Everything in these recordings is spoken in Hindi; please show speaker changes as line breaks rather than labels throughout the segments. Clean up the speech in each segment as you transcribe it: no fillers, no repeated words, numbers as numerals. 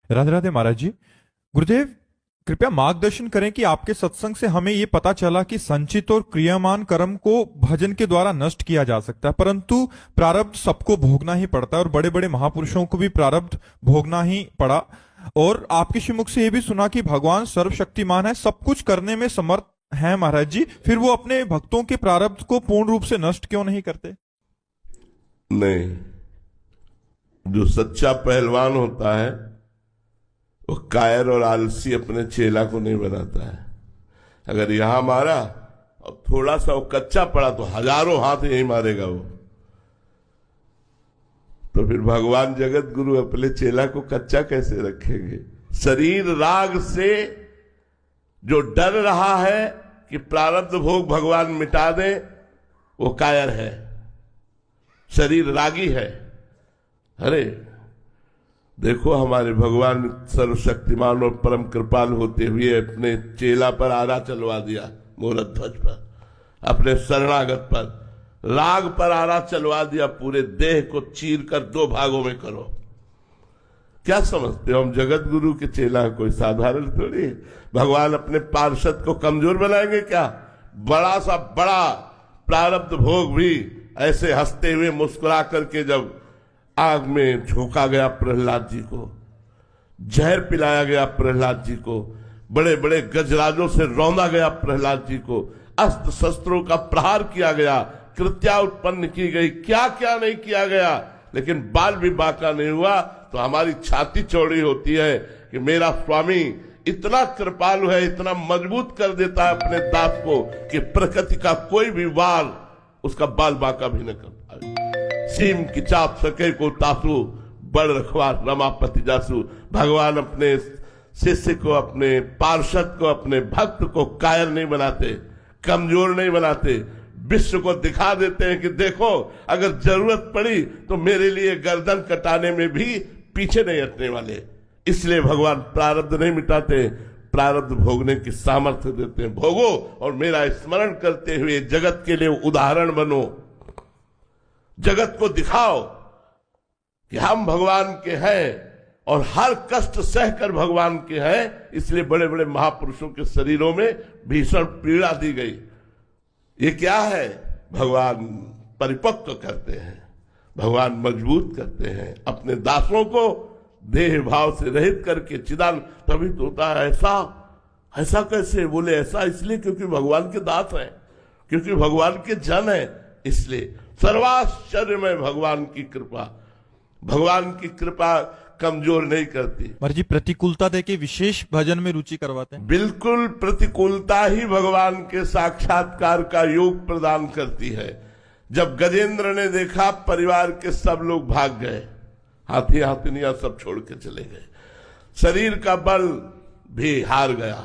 राधे राधे महाराज जी। गुरुदेव, कृपया मार्गदर्शन करें कि आपके सत्संग से हमें ये पता चला कि संचित और क्रियामान कर्म को भजन के द्वारा नष्ट किया जा सकता है, परंतु प्रारब्ध सबको भोगना ही पड़ता है और बड़े बड़े महापुरुषों को भी प्रारब्ध भोगना ही पड़ा। और आपके श्रीमुख से ये भी सुना कि भगवान सर्वशक्तिमान है, सब कुछ करने में समर्थ है महाराज जी, फिर वो अपने भक्तों के प्रारब्ध को पूर्ण रूप से नष्ट क्यों नहीं करते?
नहीं, जो सच्चा पहलवान होता है वो कायर और आलसी अपने चेला को नहीं बनाता है। अगर यहां मारा और थोड़ा सा वो कच्चा पड़ा तो हजारों हाथ यही मारेगा वो। तो फिर भगवान जगत गुरु अपने चेला को कच्चा कैसे रखेंगे? शरीर राग से जो डर रहा है कि प्रारब्ध भोग भगवान मिटा दे, वो कायर है, शरीर रागी है। अरे देखो, हमारे भगवान सर्वशक्तिमान और परम कृपाल होते हुए अपने चेला पर आरा चलवा दिया, मूरध्वज पर, अपने शरणागत पर राग पर आरा चलवा दिया। पूरे देह को चीर कर दो भागों में करो। क्या समझते हो हम जगत गुरु के चेला कोई साधारण थोड़ी? भगवान अपने पार्षद को कमजोर बनाएंगे क्या? बड़ा सा बड़ा प्रारब्ध भोग भी ऐसे हंसते हुए मुस्कुरा करके जब आग में झोंका गया प्रहलाद जी को, जहर पिलाया गया प्रहलाद जी को, बड़े बड़े गजराजों से रौंदा गया प्रहलाद जी को, अस्त्र शस्त्रों का प्रहार किया गया, कृत्या उत्पन्न की गई, क्या क्या नहीं किया गया, लेकिन बाल भी बांका नहीं हुआ। तो हमारी छाती चौड़ी होती है कि मेरा स्वामी इतना कृपालु है, इतना मजबूत कर देता है अपने दास को कि प्रकृति का कोई भी वार उसका बाल बांका भी न कर पाए। सीम की चाप सके को तासु, बड़ रखवार रमापति जासु। भगवान अपने शिष्य को, अपने पार्षद को, अपने भक्त को कायर नहीं बनाते, कमजोर नहीं बनाते, विश्व को दिखा देते हैं कि देखो अगर जरूरत पड़ी तो मेरे लिए गर्दन कटाने में भी पीछे नहीं हटने वाले। इसलिए भगवान प्रारब्ध नहीं मिटाते, प्रारब्ध भोगने की सामर्थ्य देते हैं। भोगो और मेरा स्मरण करते हुए जगत के लिए उदाहरण बनो, जगत को दिखाओ कि हम भगवान के हैं और हर कष्ट सहकर भगवान के हैं। इसलिए बड़े बड़े महापुरुषों के शरीरों में भीषण पीड़ा दी गई। ये क्या है? भगवान परिपक्व करते हैं, भगवान मजबूत करते हैं अपने दासों को, देह भाव से रहित करके चिदान। तभी तो होता है ऐसा। ऐसा कैसे? बोले ऐसा इसलिए क्योंकि भगवान के दास हैं, क्योंकि भगवान के जन हैं। इसलिए सर्वाश्चर्य में भगवान की कृपा, भगवान की कृपा कमजोर नहीं करती।
महाराज जी, प्रतिकूलता देके विशेष भजन में रुचि करवाते हैं।
बिल्कुल, प्रतिकूलता ही भगवान के साक्षात्कार का योग प्रदान करती है। जब गजेंद्र ने देखा परिवार के सब लोग भाग गए, हाथी हाथिनियां सब छोड़ के चले गए, शरीर का बल भी हार गया,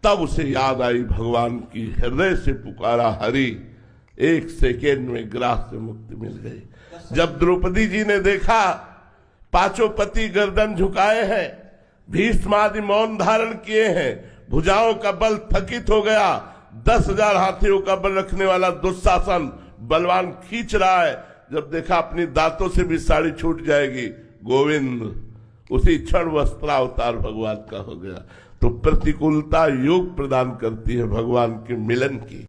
तब उसे याद आई भगवान की, हृदय से पुकारा हरि, एक सेकेंड में ग्रास से मुक्ति मिल गई। जब द्रौपदी जी ने देखा पांचों पति गर्दन झुकाए हैं, भीष्म आदि मौन धारण किए हैं, भुजाओं का बल थकित हो गया, 10,000 हाथियों का बल रखने वाला दुशासन बलवान खींच रहा है, जब देखा अपनी दांतों से भी साड़ी छूट जाएगी, गोविंद उसी क्षण वस्त्रावतार भगवान का हो गया। तो प्रतिकूलता योग प्रदान करती है भगवान के मिलन की।